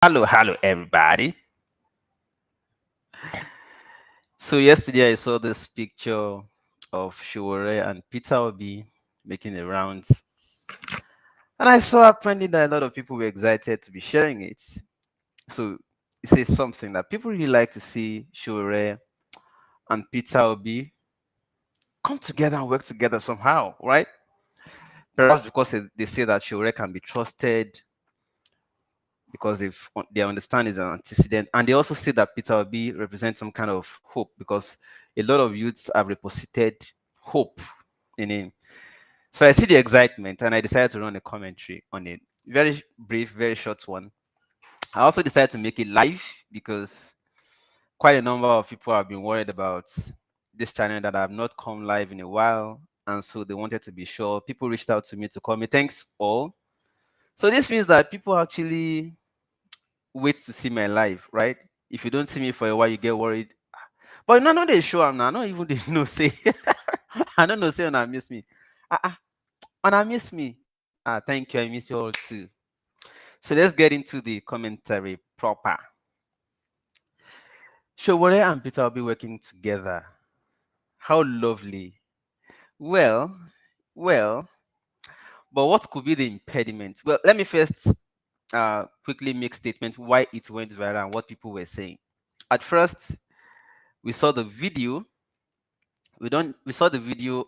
Hello, everybody. So yesterday I saw this picture of Sowore and Peter Obi making the rounds, and I saw apparently that a lot of people were excited to be sharing it. So it says something that people really like to see Sowore and Peter Obi come together and work together somehow, right? Perhaps because they say that Sowore can be trusted because they understand is an antecedent, and they also say that Peter Obi represents some kind of hope because a lot of youths have reposited hope in him. So I see the excitement, and I decided to run a commentary on it. Very brief, very short one. I also decided to make it live because quite a number of people have been worried about this channel that I have not come live in a while, and so they wanted to be sure. People reached out to me to call me. Thanks all. So this means that people actually wait to see my live, right? If you don't see me for a while, you get worried. But no, they show am now. Not even they know say. I don't know say I miss me. And I miss me. Thank you. I miss you all too. So let's get into the commentary proper. Sowore and Peter will be working together. How lovely. Well, well, but what could be the impediment? Well, let me first quickly make statement why it went viral and what people were saying. At first, we saw the video. We saw the video,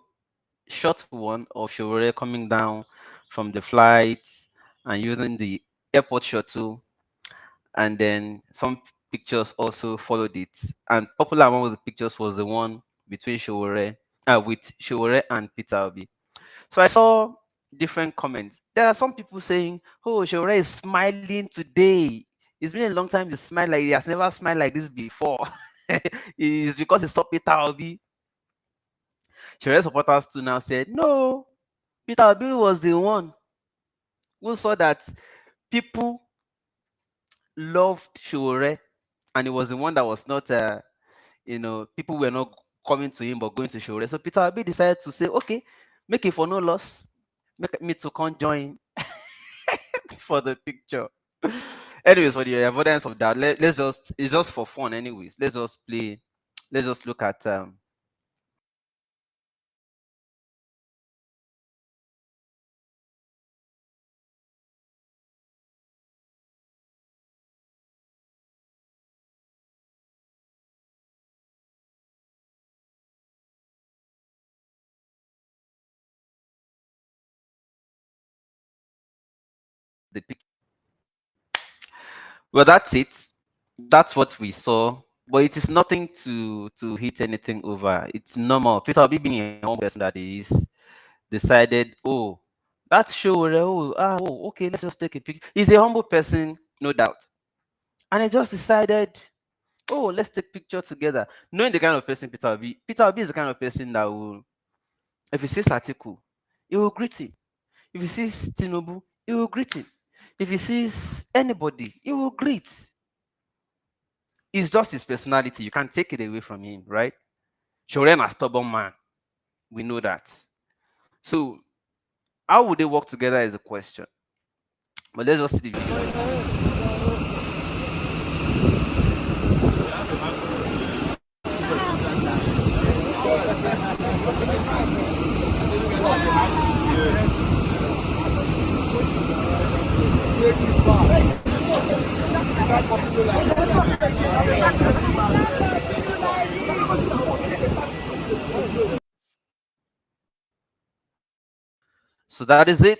short one of Sowore coming down from the flight and using the airport shuttle, and then some pictures also followed it. And popular among the pictures was the one between with Sowore and Peter Obi. So I saw different comments. There are some people saying, "Oh, Sowore is smiling today. It's been a long time he smiled like he has never smiled like this before." It's because he saw Peter Obi. Sowore supporters too now said, "No, Peter Obi was the one who saw that people loved Sowore, and it was the one that was not, people were not coming to him but going to Sowore. So Peter Obi decided to say, okay, make it for no loss, make me to come join for the picture." Anyways, for the avoidance of that, let's just, it's just for fun, anyways. Let's just play, let's just look at the picture. Well, that's it. That's what we saw. But it is nothing to hit anything over. It's normal. Peter Obi being a humble person that he is, decided, oh, that's show. Okay, let's just take a picture. He's a humble person, no doubt. And he just decided, oh, let's take picture together. Knowing the kind of person Peter Obi is the kind of person that will, if he sees article, he will greet him. If he sees Tinubu, he will greet him. If he sees anybody, he will greet. It's just his personality. You can't take it away from him, right? Shoren a stubborn man. We know that. So how would they work together is the question. But let's just see the video. So that is it.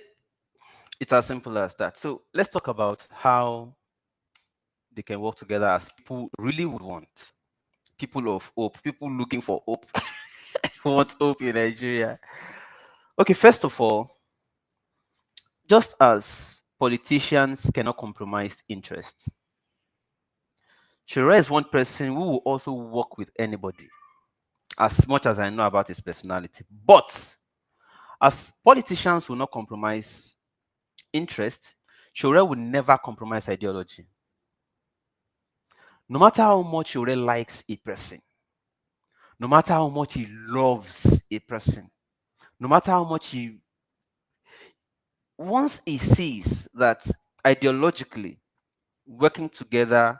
It's as simple as that. So let's talk about how they can work together as people really would want. People of hope, people looking for hope, want hope in Nigeria. Okay, first of all, just as politicians cannot compromise interest, Shira is one person who will also work with anybody, as much as I know about his personality. But as politicians will not compromise interest, Shura will never compromise ideology. No matter how much Shura likes a person, no matter how much he loves a person, no matter how much once he sees that ideologically working together,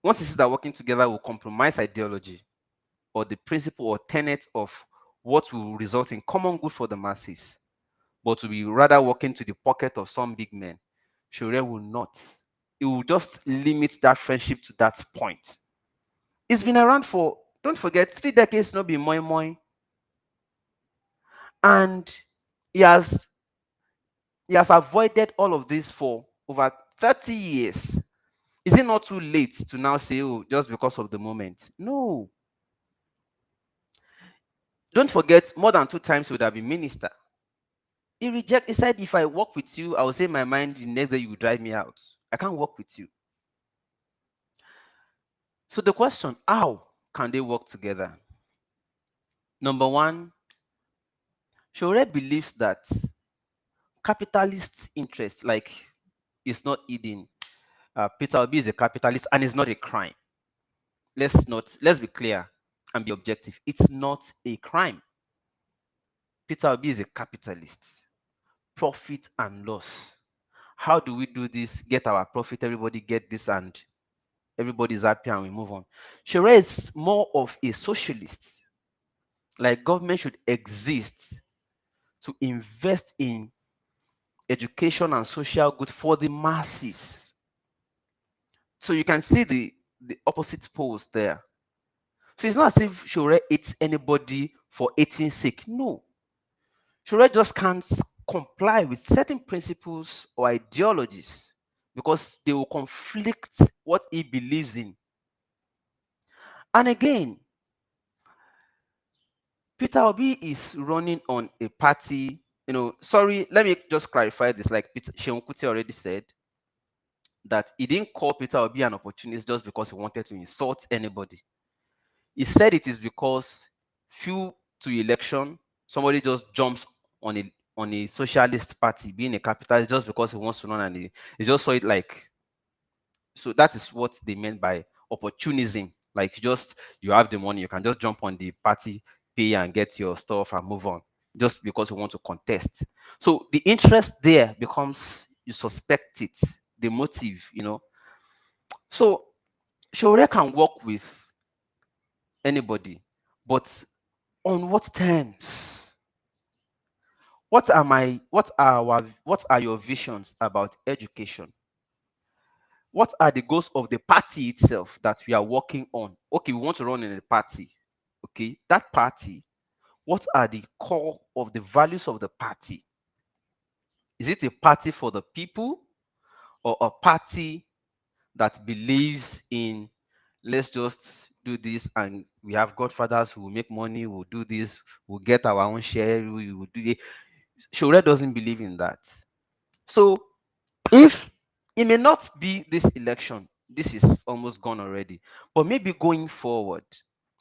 once he sees that working together will compromise ideology or the principle or tenet of what will result in common good for the masses, but to be rather working to the pocket of some big men, Sowore will not. It will just limit that friendship to that point. It's been around for, don't forget, 3 decades, not be moi moi. And he has he has avoided all of this for over 30 years. Is it not too late to now say, oh, just because of the moment? No. Don't forget, more than 2 times he would have been minister. He said, if I work with you, I will say my mind, the next day you will drive me out. I can't work with you. So the question, how can they work together? Number one, Sowore believes that capitalist interest, like, is not hidden. Peter Obi is a capitalist and it's not a crime. Let's be clear and be objective. It's not a crime. Peter Obi is a capitalist. Profit and loss. How do we do this? Get our profit, everybody get this, and everybody's happy and we move on. Sowore is more of a socialist. Like, government should exist to invest in education and social good for the masses. So you can see the opposite poles there. So it's not as if Sowore hates anybody for hating sake. No. Sowore just can't comply with certain principles or ideologies because they will conflict what he believes in. And again, Peter Obi is running on a party. Sorry, let me just clarify this. Like Seun Kuti already said, that he didn't call Peter Obi an opportunist just because he wanted to insult anybody. He said it is because few to election, somebody just jumps on a socialist party, being a capitalist, just because he wants to run, and he just saw it like. So that is what they meant by opportunism. Like, you have the money, you can just jump on the party, pay and get your stuff and move on, just because you want to contest. So the interest there becomes, you suspect it, the motive. So Sowore can work with anybody, but on what terms? What are your visions about education? What are the goals of the party itself that we are working on? Okay, we want to run in a party. Okay, that party, what are the core of the values of the party? Is it a party for the people, or a party that believes in, let's just do this and we have godfathers who will make money, we'll do this, we'll get our own share, we will do it? Sowore doesn't believe in that. So if it may not be this election, this is almost gone already, but maybe going forward,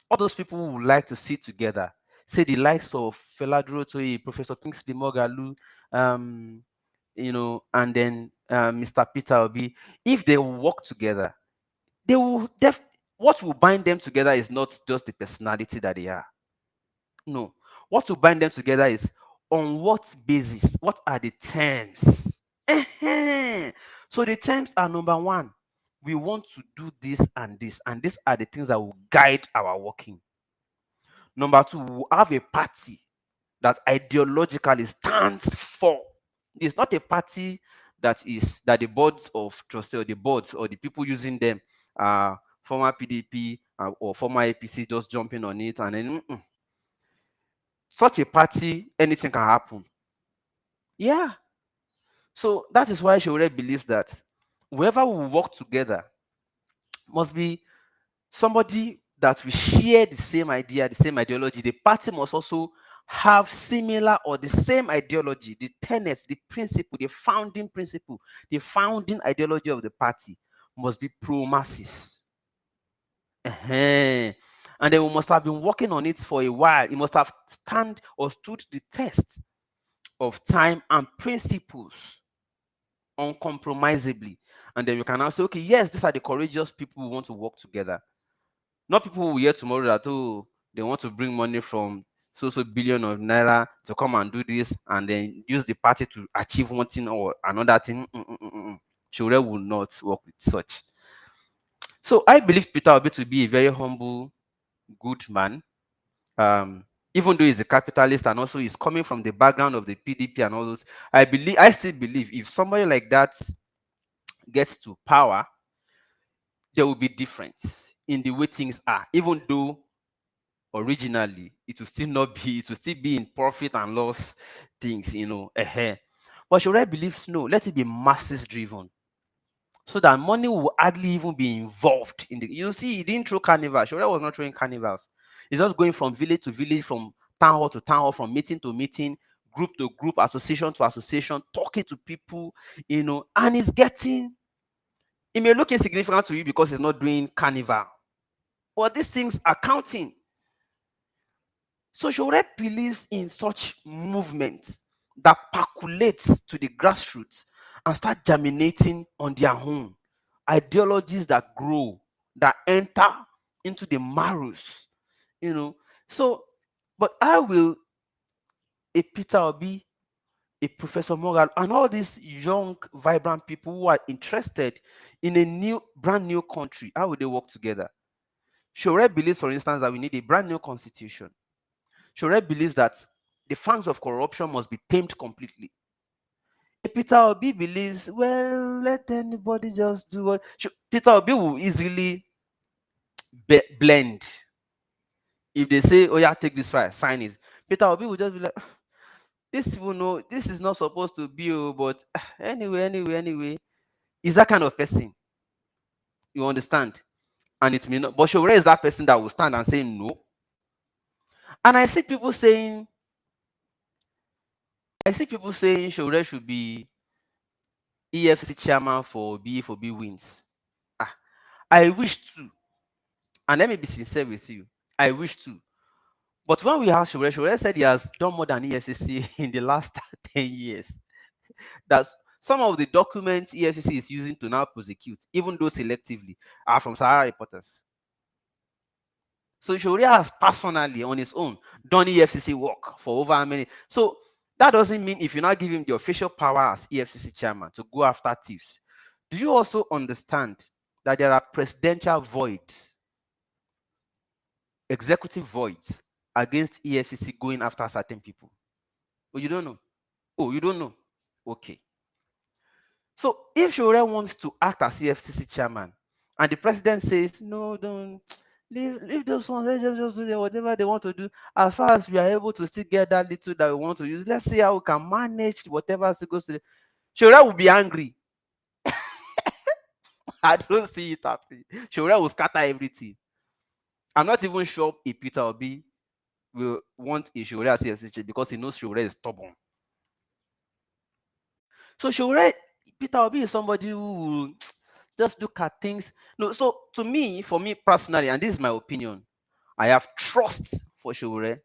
all those people who would like to sit together, say the likes of Fela Durotoye, Professor Kingsley Moghalu, and then Mr. Peter Obi, if they work together, they will what will bind them together is not just the personality that they are. No. What will bind them together is on what basis? What are the terms? So the terms are: number one, we want to do this, and these are the things that will guide our working. Number two, we will have a party that ideologically stands for. It's not a party that the boards of trustee, or the boards, or the people using them are former PDP or former APC, just jumping on it, and then such a party, anything can happen. Yeah. So that is why Sowore believes that whoever will work together must be somebody that we share the same idea, the same ideology. The party must also have similar or the same ideology, the tenets, the principle, the founding principle, the founding ideology of the party must be pro-masses. And then we must have been working on it for a while. It must have stood the test of time and principles uncompromisably. And then we can now say, okay, yes, these are the courageous people who want to work together. Not people who hear tomorrow that, oh, they want to bring money from so billion of naira to come and do this, and then use the party to achieve one thing or another thing. Sowore will not work with such. So I believe Peter Obi to be a very humble, good man. Um, Even though he's a capitalist and also he's coming from the background of the PDP and all those, I still believe if somebody like that gets to power, there will be difference in the way things are. Even though originally it will still be in profit and loss things, But should I believe no? Let it be masses driven so that money will hardly even be involved in the. You see, he didn't throw carnival. Shura was not throwing carnivals. He's just going from village to village, from town hall to town hall, from meeting to meeting, group to group, association to association, talking to people, and he's getting. It may look insignificant to you because he's not doing carnival, but these things are counting. So Shore believes in such movements that percolates to the grassroots and start germinating on their own. Ideologies that grow, that enter into the marrows, So, but how will a Peter Obi, a Professor Morgan, and all these young, vibrant people who are interested in a brand new country, how will they work together? Shore believes, for instance, that we need a brand new constitution. Shore believes that the fangs of corruption must be tamed completely. Peter Obi believes, well, let anybody just do what. Peter Obi will easily blend. If they say, oh yeah, take this file, sign it. Peter Obi will just be like, this people know this is not supposed to be, but anyway. Is that kind of person. You understand? And it may not. But Shore is that person that will stand and say no. And I see people saying Shore should be EFCC chairman for B wins. I wish to, and let me be sincere with you, I wish to. But when we asked Shore said he has done more than EFCC in the last 10 years. That's some of the documents EFCC is using to now prosecute, even though selectively, are from Sahara reporters. So Shore has personally, on his own, done EFCC work for over how many. So that doesn't mean if you now give him the official power as EFCC chairman to go after thieves. Do you also understand that there are presidential voids, executive voids against EFCC going after certain people? Oh, you don't know? Oh, you don't know? Okay. So if Shore wants to act as EFCC chairman and the president says, no, don't leave those ones, let's just do whatever they want to do. As far as we are able to still get that little that we want to use, let's see how we can manage whatever goes to the. Shore will be angry. I don't see it happening. Shore will scatter everything. I'm not even sure if Peter Obi will want a Shore as EFCC because he knows Shore is stubborn. So Peter Obi is somebody who will just look at things. No, so for me personally, and this is my opinion, I have trust for Sowore,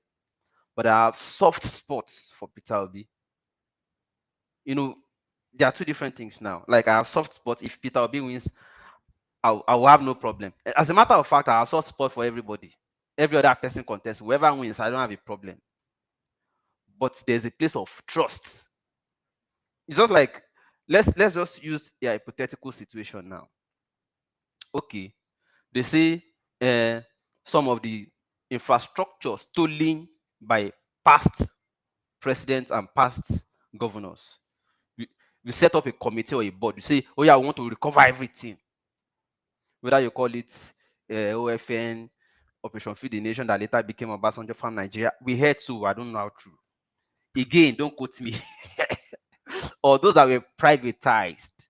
but I have soft spots for Peter Obi. There are two different things now. Like I have soft spots. If Peter Obi wins, I will have no problem. As a matter of fact, I have soft spots for everybody. Every other person contest, whoever wins, I don't have a problem. But there's a place of trust. It's just like let's just use a hypothetical situation now. Okay, they say some of the infrastructure stolen by past presidents and past governors. We set up a committee or a board. You say, oh yeah, we want to recover everything. Whether you call it OFN, Operation Feed the Nation, that later became Obasanjo Farm Nigeria. We heard too. I don't know how true. Again, don't quote me. Or those that were privatized,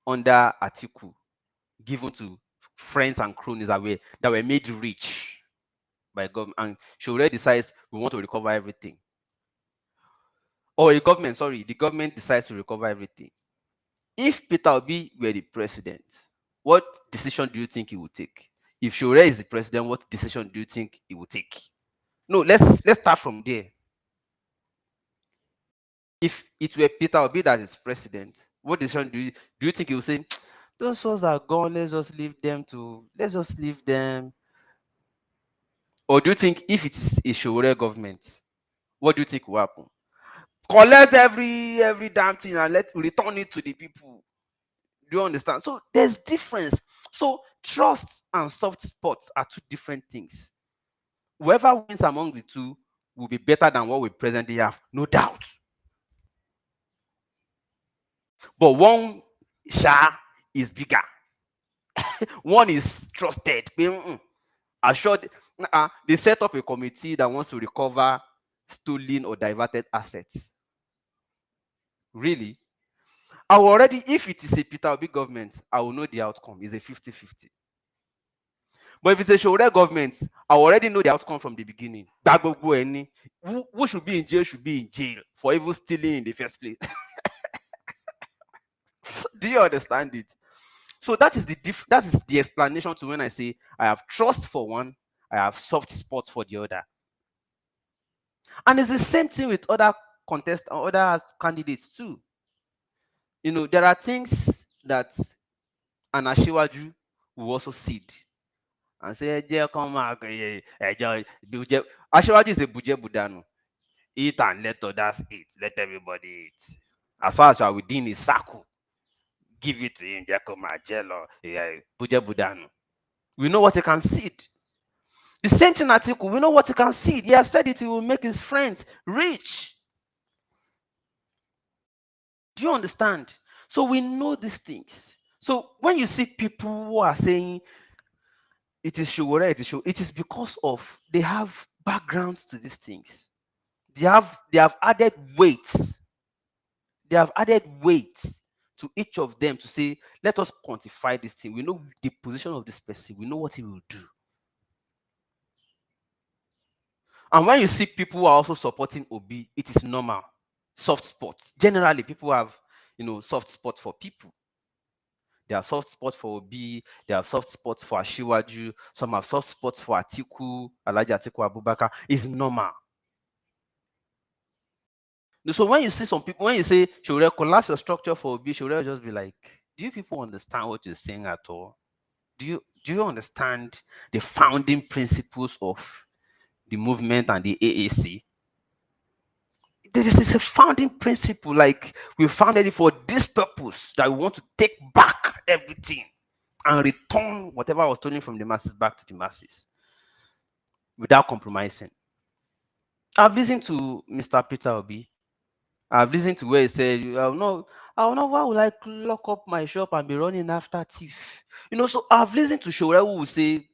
under article given to friends and cronies that were made rich by government, and Showore decides we want to recover everything. Or the government decides to recover everything. If Peter Obi were the president, what decision do you think he would take? If Showore is the president, what decision do you think he would take? No, let's start from there. If it were Peter Obi that is president, what decision do you think he would say? Those ones are gone. Let's just leave them. Or do you think if it is a Sowore government, what do you think will happen? collect every damn thing and let return it to the people. Do you understand? So there's difference. So trust and soft spots are two different things. Whoever wins among the two will be better than what we presently have, no doubt. But one is bigger. One is trusted. Assured. They set up a committee that wants to recover stolen or diverted assets. Really? I will already, if it is a Peter Obi government, I will know the outcome. It's a 50-50. But if it's a Sowore government, I already know the outcome from the beginning. Who should be in jail for even stealing in the first place. Do you understand it? So that is that is the explanation to when I say I have trust for one, I have soft spot for the other. And it's the same thing with other other candidates too. There are things that an Ashiwaju will also cede and say, come on, Ashiwaju is a buje budano. Eat and let others eat. Let everybody eat. As far as you are within his circle, give it to him. Buje budano. We know what he can cede. The same thing Atiku, we know what he can cede. He has said it, he will make his friends rich. Do you understand? So we know these things. So when you see people who are saying it is Sowore, it is because of they have backgrounds to these things. They have added weights. They have added weight to each of them to say, let us quantify this thing. We know the position of this person. We know what he will do. And when you see people who are also supporting Obi, it is normal. Soft spots. Generally, people have, soft spot for people. They have soft spots for Obi. They have soft spots for Ashiwaju. Some have soft spots for Atiku, Alhaji Atiku Abubakar. It's normal. So when you see some people, when you say, Sowore, collapse your structure for Obi, Sowore will just be like, do you people understand what you're saying at all? Do you understand the founding principles of the movement and the AAC? This is a founding principle. Like, we founded it for this purpose, that we want to take back everything and return whatever was stolen from the masses back to the masses without compromising. I've listened to Mr. Peter Obi. I've listened to where he said, why would I lock up my shop and be running after thief? So I've listened to Sowore who will say,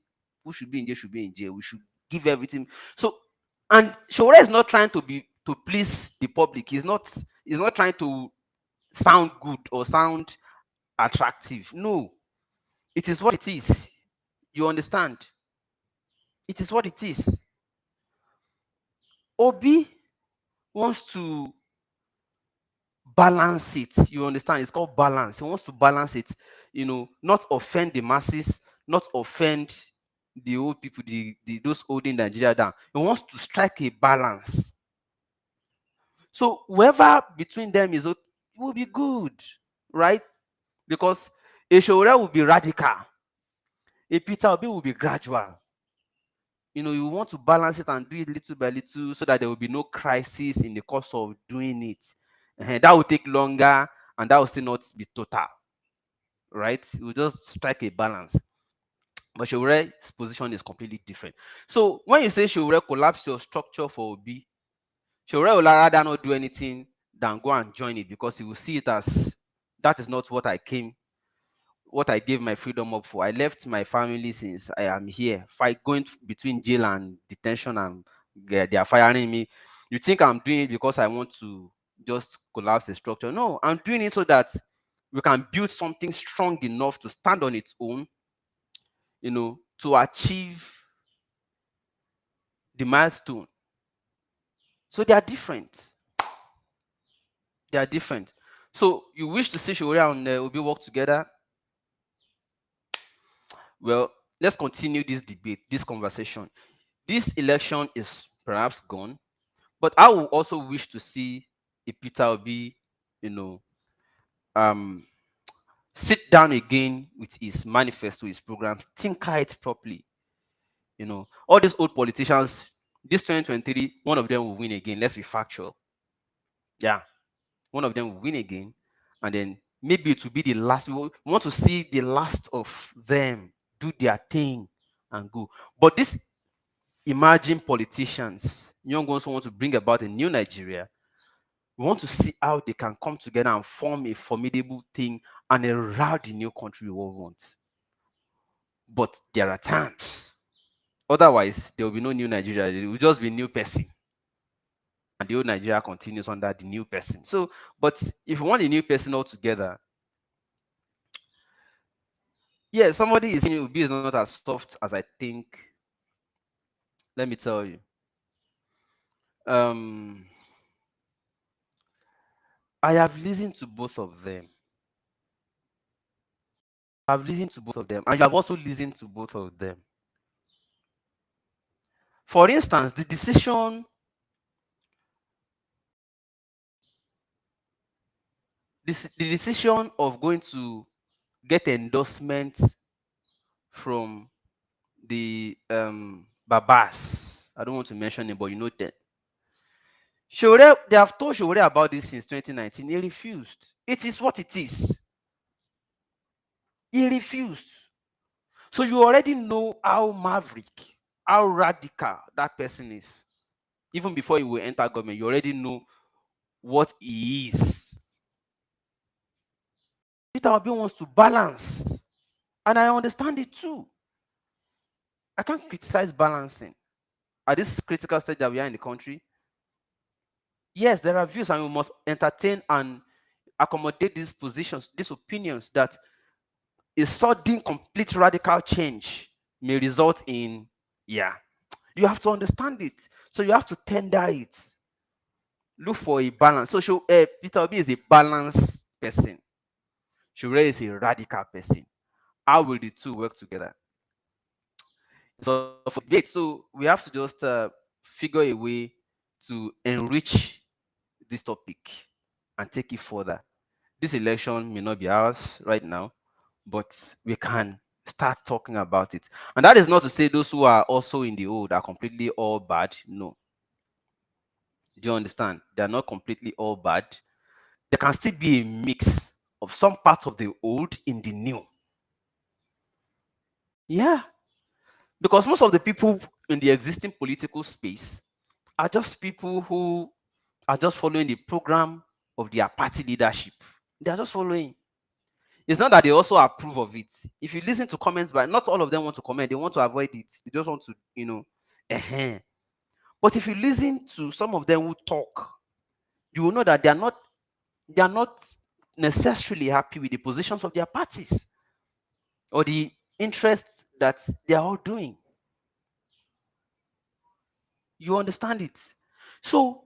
who should be in jail should be in jail. We should give everything. So, and Sowore is not trying to please the public. He's not trying to sound good or sound attractive. No, it is what it is. You understand? It is what it is. Obi wants to balance it. You understand? It's called balance. He wants to balance it, not offend the masses, not offend the old people, those holding Nigeria down. He wants to strike a balance. So whoever between them is okay, will be good, right? Because a Sowore will be radical, a Peter Obi will be gradual. You want to balance it and do it little by little so that there will be no crisis in the course of doing it. That will take longer and that will still not be total, right? It will just strike a balance. But Sowore's position is completely different. So when you say Sowore collapse your structure for Obi, Sowore will rather not do anything than go and join it because he will see it as that is not what I gave my freedom up for. I left my family since I am here, going between jail and detention, and they are firing me. You think I'm doing it because I want to just collapse the structure? No, I'm doing it so that we can build something strong enough to stand on its own, to achieve the milestone. So they are different. They are different. So you wish to see Sowore and Obi work together? Well, let's continue this debate, this conversation. This election is perhaps gone, but I will also wish to see a Peter Obi, sit down again with his manifesto, his programs, tinker it properly. All these old politicians, this 2023, one of them will win again. Let's be factual. Yeah, one of them will win again, and then maybe it will be the last. We want to see the last of them do their thing and go. But these emerging politicians, young ones who want to bring about a new Nigeria, we want to see how they can come together and form a formidable thing and herald the new country we all want. But there are times. Otherwise, there will be no new Nigeria. It will just be new person. And the old Nigeria continues under the new person. So, but if you want a new person altogether, yeah, somebody is saying Obi is not as soft as I think. Let me tell you. Um, I have listened to both of them. I've listened to both of them, and you have also listened to both of them. For instance, the decision of going to get endorsement from the Babas. I don't want to mention it, but you know that. Sowore, they have told Sowore about this since 2019. He refused. It is what it is. He refused. So you already know how maverick, how radical that person is. Even before he will enter government, you already know what he is. Peter Obi wants to balance. And I understand it too. I can't criticize balancing. At this critical stage that we are in the country, yes, there are views, and we must entertain and accommodate these positions, these opinions that a sudden, complete radical change may result in, yeah, you have to understand it. So you have to tender it. Look for a balance. So Peter Obi is a balanced person. Shure is a radical person. How will the two work together? So for debate, so we have to just figure a way to enrich this topic and take it further. This election may not be ours right now, but we can start talking about it. And that is not to say those who are also in the old are completely all bad. No. Do you understand? They are not completely all bad. There can still be a mix of some parts of the old in the new. Yeah. Because most of the people in the existing political space are just people who are just following the program of their party leadership. They are just following. It's not that they also approve of it. If you listen to comments, but not all of them want to comment, they want to avoid it. They just want to, But if you listen to some of them who talk, you will know that they are not necessarily happy with the positions of their parties or the interests that they are all doing. You understand it? So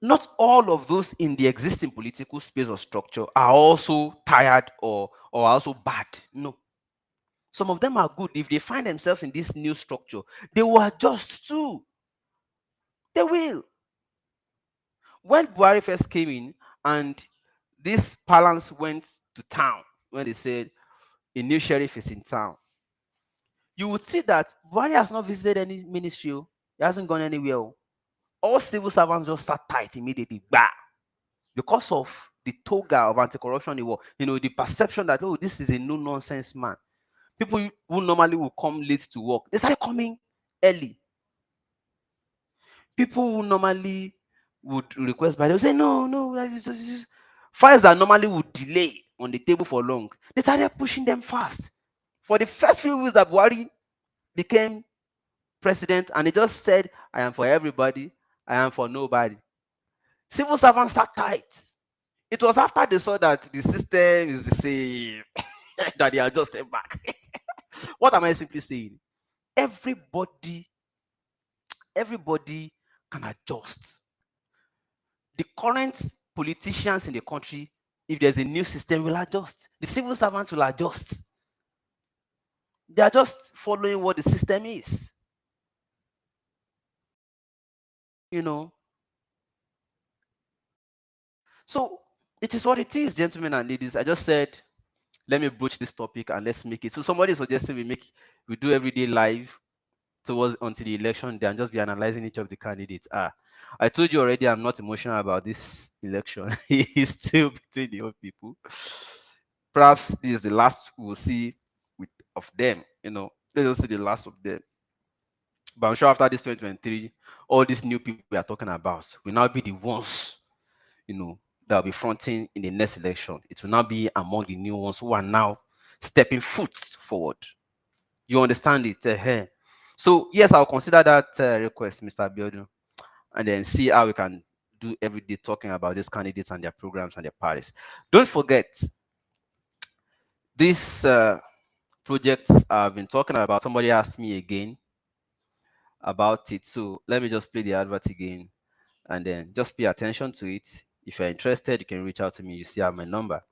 not all of those in the existing political space or structure are also tired or also bad. No. Some of them are good. If they find themselves in this new structure, they will adjust too. They will. When Buhari first came in and this balance went to town, when they said a new sheriff is in town, you would see that Buhari has not visited any ministry. He hasn't gone anywhere. All civil servants just sat tight immediately. Bah! Because of the toga of anti-corruption, the perception that, oh, this is a no-nonsense man. People who normally will come late to work, they started coming early. People who normally would request by, they'll say, no, no, files that normally would delay on the table for long, they started pushing them fast. For the first few weeks that Buhari became president, and he just said, I am for everybody, I am for nobody. Civil servants sat tight. It was after they saw that the system is the same that they adjusted back. What am I simply saying? Everybody can adjust. The current politicians in the country, if there's a new system, will adjust. The civil servants will adjust. They are just following what the system is. You know. So it is what it is, gentlemen and ladies. I just said, let me broach this topic and let's make it. So somebody suggested we do everyday live towards until the election day and just be analyzing each of the candidates. I told you already, I'm not emotional about this election. It's still between the old people. Perhaps this is the last we'll see of them. Let's see the last of them. But I'm sure after this 2023, all these new people we are talking about will now be the ones, that will be fronting in the next election. It will now be among the new ones who are now stepping foot forward. You understand it? So yes, I'll consider that request, Mr. Abiodun, and then see how we can do every day talking about these candidates and their programs and their parties. Don't forget, this project I've been talking about, somebody asked me again about it. So let me just play the advert again and then just pay attention to it. If you're interested, you can reach out to me. You see I have my number.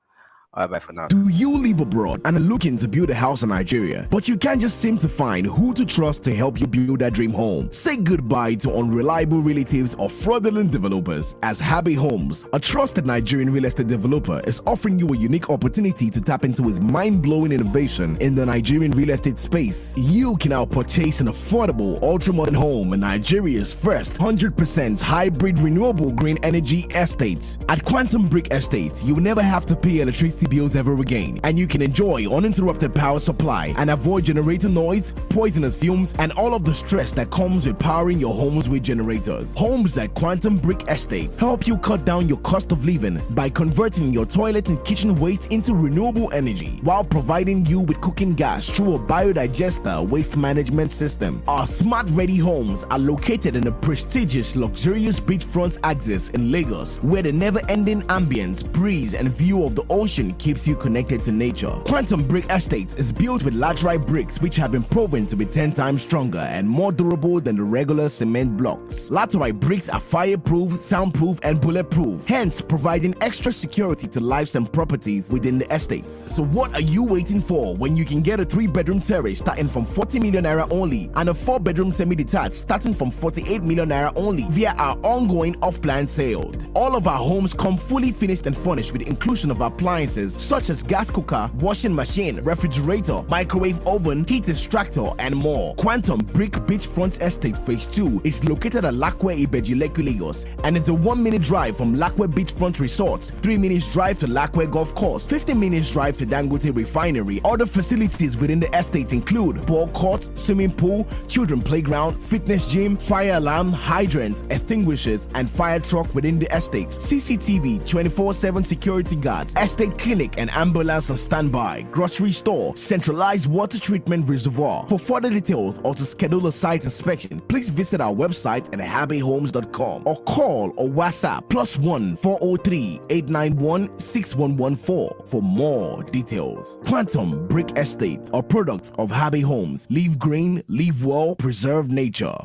All right, bye for now. Do you live abroad and are looking to build a house in Nigeria, but you can't just seem to find who to trust to help you build that dream home? Say goodbye to unreliable relatives or fraudulent developers, as Happy Homes, a trusted Nigerian real estate developer, is offering you a unique opportunity to tap into his mind-blowing innovation in the Nigerian real estate space. You can now purchase an affordable, ultra-modern home in Nigeria's first 100% hybrid renewable green energy estate. At Quantum Brick Estate, you will never have to pay electricity bills ever again, and you can enjoy uninterrupted power supply and avoid generator noise, poisonous fumes, and all of the stress that comes with powering your homes with generators. Homes at Quantum Brick Estate help you cut down your cost of living by converting your toilet and kitchen waste into renewable energy while providing you with cooking gas through a biodigester waste management system. Our smart ready homes are located in a prestigious luxurious beachfront axis in Lagos, where the never-ending ambience, breeze, and view of the ocean keeps you connected to nature. Quantum Brick Estate is built with laterite bricks which have been proven to be 10 times stronger and more durable than the regular cement blocks. Laterite bricks are fireproof, soundproof, and bulletproof, hence providing extra security to lives and properties within the estates. So what are you waiting for when you can get a 3-bedroom terrace starting from 40 million naira only and a 4-bedroom semi-detached starting from 48 million naira only via our ongoing off-plan sale? All of our homes come fully finished and furnished with the inclusion of appliances such as gas cooker, washing machine, refrigerator, microwave oven, heat extractor, and more. Quantum Brick Beachfront Estate Phase 2 is located at Lakwe Ibeji, Lekki, Lagos, and is a 1-minute drive from Lakwe Beachfront Resort, 3 minutes drive to Lakwe Golf Course, 15 minutes drive to Dangote Refinery. Other facilities within the estate include ball court, swimming pool, children playground, fitness gym, fire alarm, hydrants, extinguishers, and fire truck within the estate. CCTV, 24/7 security guards, estate clinic and ambulance on standby, grocery store, centralized water treatment reservoir. For further details or to schedule a site inspection, please visit our website at happyhomes.com or call or WhatsApp +1 403 891 6114 for more details. Quantum Brick Estate, a product of Happy Homes. Live green, live well, preserve nature.